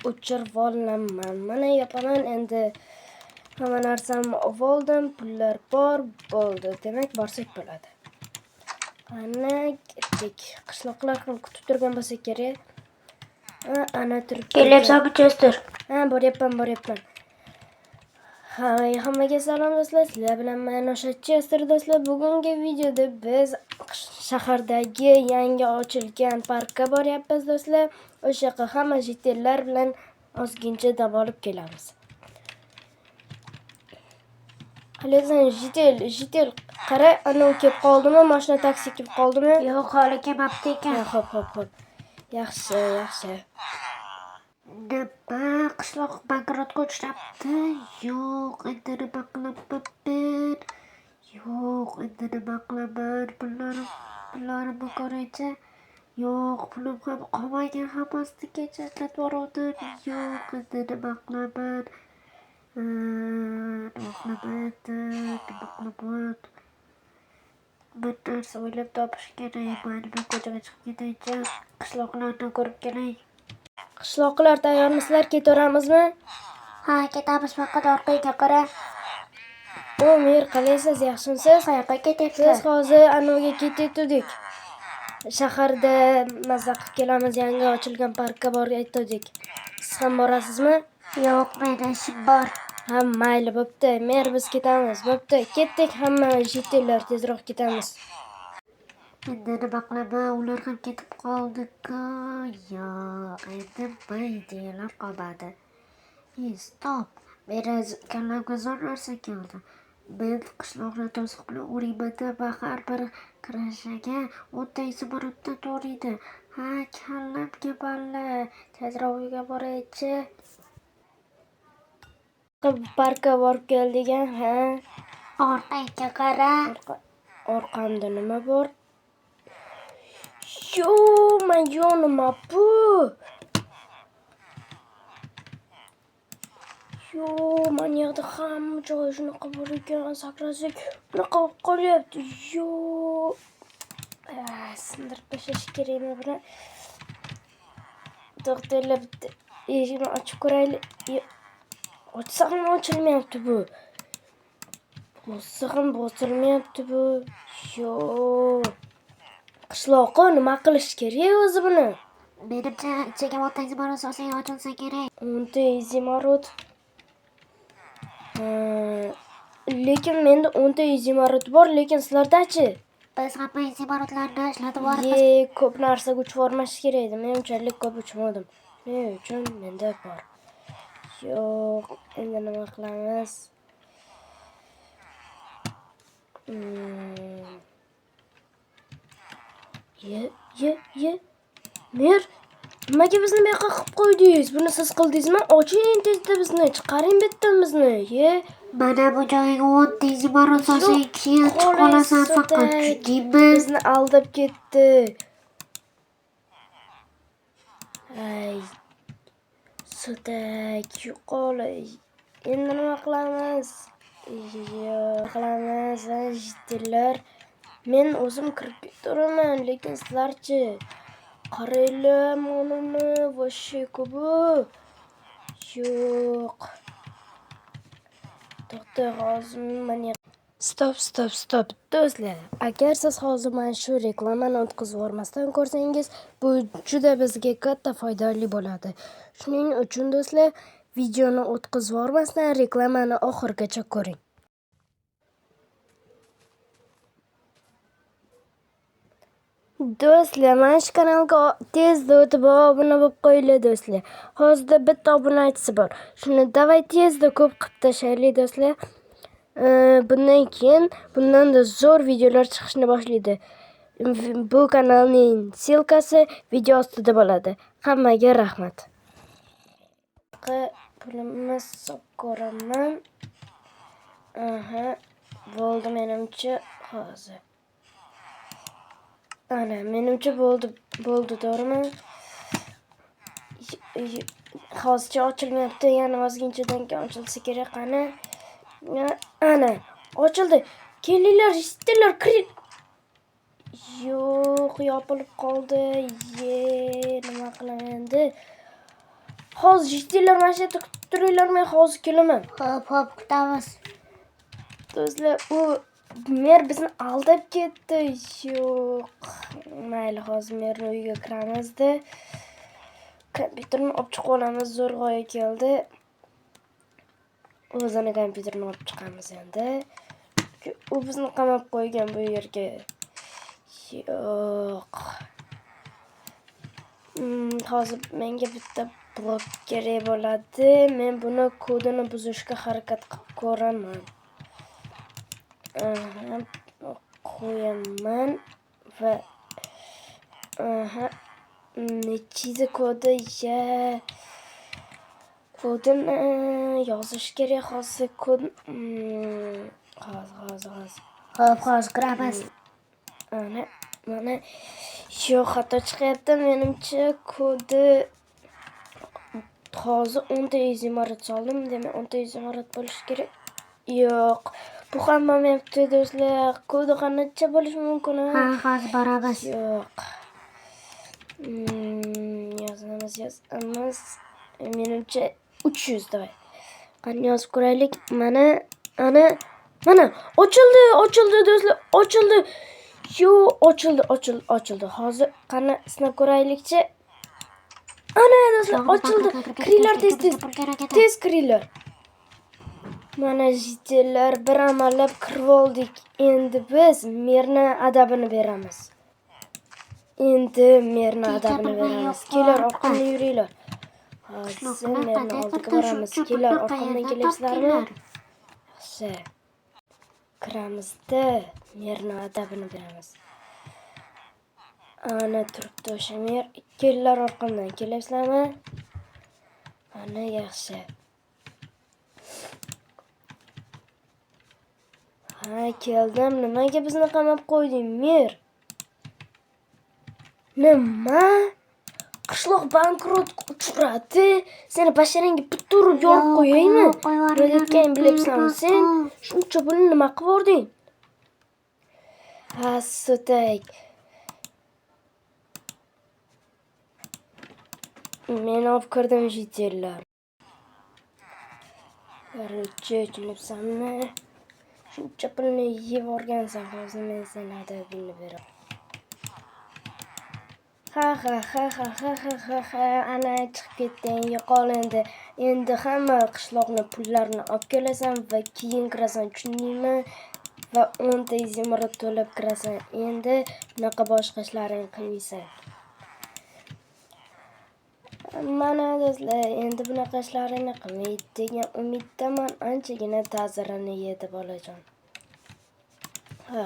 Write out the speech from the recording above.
o'chirib olaman. Mana yopaman endi. Hamma narsamni oldim, pullar bor, bo'ldi. Demak, borsak bo'ladi. Ana ketdik. Qishloqlar ham kutib turgan bo'lsa kerak. Ana turib Kelyapsanmi, Chester? Boryapman. Hammaga salom do'stlar. Sizlar bilan men o'sha Chester do'stlar. Bugungi videoda biz shahardagi yangi ochilgan parkka boryapmiz do'stlar. O'sha yoqqa hamma jitellar bilan ozgincha dam olib kelamiz. Halisan jitel qara, ana kelib qoldimi? Mashina taksi kelib qoldimi? Yo'q, hali kelmabdi ekan. Xo'p. Yaxshi. Nima qishloq bankrotga uchrabdi? Yo'q, endi nima qilaman? Pullarimni ko'raychi. Yo'q, pulim ham qolmagan, hammasiga ishlatib yubordim. Yo'q, endi nima qilaman? Bir narsa o'ylab topish kerak. Men ko'chaga chiqib ketaychi. Qishloqlarni ko'rib kelay. Qishloqlar tayyormisizlar? Ketaveramizmi? Ha, ketamiz. Faqat orqaga qara. Mer, qalaysiz? Yaxshimisiz? Qayoqqa Biz ketyapsiz? hozir anoga ketdik. Shaharda mazza qilib kelamiz. Yangi ochilgan parkka borib aytdik. Siz ham borasizmi? Yo'q, menda ishim bor. Ha, mayli, bo'pti. Mer, biz ketamiz. Bo'pti, ketdik. Hamma jitellar tezroq ketamiz. Endi nima qilaman? Ular ham ketib qoldi-ku. Yo'q, endi maydalar qolmadi. Stop. Meni kallamga zo'r narsa keldi. Men qishloqni to'siq bilan uriyman va har bir kirashiga 10 ta zumraddan to'laydi. Ha, kallamga balla. Tezroq uyga boraychi. Parkka borib keldik, ha? Orqaga qara. Orqamda nima bor? Nima bu? Mana yoqda hamma joy shunaqa bor ekan, sakrasak bunaqa bo'lib qolyapti. Sindirib tashlash kerakmi buni? To'xtanglar, bitta eshikni ochib ko'raylik. Ochsam ham ochilmayapti bu. Bosilmayapti bu. Qishloqqa nima qilish kerak o'zi buni? Menimcha ichiga 10 ta zumrad solsang ochilsa kerak. 10 ta zumrad. Lekin menda 10 ta zumrad bor, lekin sizlarda-chi? Biz hamma zumradlarni ishlatib yuboramiz. Ko'p narsaga uchib bormash kerak edi. Men unchalik ko'p uchmadim. Shuning uchun menda bor. Yo'q, endi nima qilamiz? Mer, nimaga bizni bu yoqqa qilib qo'ydingiz? Buni siz qildingizmi? Oching tezda bizni, chiqaring bittamizni. Mana bu joyga 10 ta zumrad solsang keyin chiqib qolasan faqat. Tushundingmi? Bizni aldab ketdi. Sudak yo'qolay. Endi nima qilamiz? Jitellar. Men o'zim kirib ketiraman, lekin sizlarchi? Qaranglar monini, voshshe kubu. Yo'q. To'xta, hozir mana Stop. Do'stlar, agar siz hozir mana shu reklamani o'tkazib yubormasdan ko'rsangiz, bu juda bizga katta foydali bo'ladi. Shuning uchun do'stlar, videoni o'tkazib yubormasdan reklamani oxirigacha ko'ring. Do'stlar, mana shu kanalga tezda o'tib obuna bo'lib qo'yinglar do'stlar. Hozirda bitta obunachisi bor. Shuni davay tezda ko'p qilib tashlaylik do'stlar. Bundan keyin bundanda zo'r videolar chiqishni boshlaydi. Bu kanalning silkasi video ostida bo'ladi. Hammaga rahmat. Pulimni solib ko'raman. Bo'ldi menimcha hozir. Ana, menimcha bo'ldi, to'g'rimi? Hozircha ochilmayapti, yana ozginchadan keyin ochilsa kerak. Qani? Ana, ochildi. Kelinglar, jitellar, kiring. Yo'q, yopilib qoldi. Nima qilaman endi? Hozir jetinglar, mana shu yerda kutib turinglar, men hozir kelaman. Hop, kutamiz. Do'stlar, u mer bizni aldab ketdi. Yo'q. Mayli, hozir merni uyiga kiramizda. Kompyuterni olib chiqib olamiz, zo'rg'oya keldi. O'zini kompyuterini olib chiqamiz endi. U bizni qamab qo'ygan bu yerga. Yo'q. Hozir menga bitta blok kerak bo'ladi. Men buni kodini buzishga harakat qilib ko'raman. Qo'yaman va nechida kodi kodini yozish kerak hozir kod hozir Hop, kiramiz. mana shu xato chiqyapti menimcha. Kodi hozir 10 ta izmarit soldim, demak 10 ta izmarit bo'lishi kerak. Yo'q, bu ham bo'lmayapti do'stlar. Kodi qancha bo'lishi mumkin? Ha, hozir boramiz. Yo'q. Yozamiz. Menimcha 300 davay. Qani yozib ko'raylik. Mana ochildi do'stlar, ochildi. Ochildi. Hozir qani sinab ko'raylikchi. Ana do'stlar, ochildi. Kiringlar tez kiringlar. Mana jitellar bir amallab kirib oldik. Endi biz merni adabini beramiz. Kelar, orqamdan yuringlar. Hozir merni oldiga boramiz. Kelar, orqamdan kelyapsizlarmi? Yaxshi. Kiramizda merni adabini beramiz. Ana turibdi o'sha mer. Kelar, orqamdan kelyapsizlarmi? Ana yaxshi. Ha, keldim. Nimaga bizni qamab qo'yding, mer? Nima? Qishloq bankrot uchradi. Seni basharangga bitta urib yorib qo'yaymi? Nima bilyapsanmi sen? Shuncha pulni nima qilib yording? Ha, so'tak. Men olib kirdim jitellar. Tushunibsanmi? Shuncha pulni yeb o'rgansan, hozir men seni adabingni beraman. Ha, ana chiqib ketding, yo'qol endi. Endi hamma qishloqni pullarini olib kelasan va keyin kirasan, tushundingmi? Va 10 ta izmarit to'lab kirasan. Endi bunaqa boshqa ishlaring qilmaysan. Mana do'stlar, endi bunaqa ishlarini qilmaydi degan umiddaman. Anchagina ta'zirini yedi bolajon. Ha.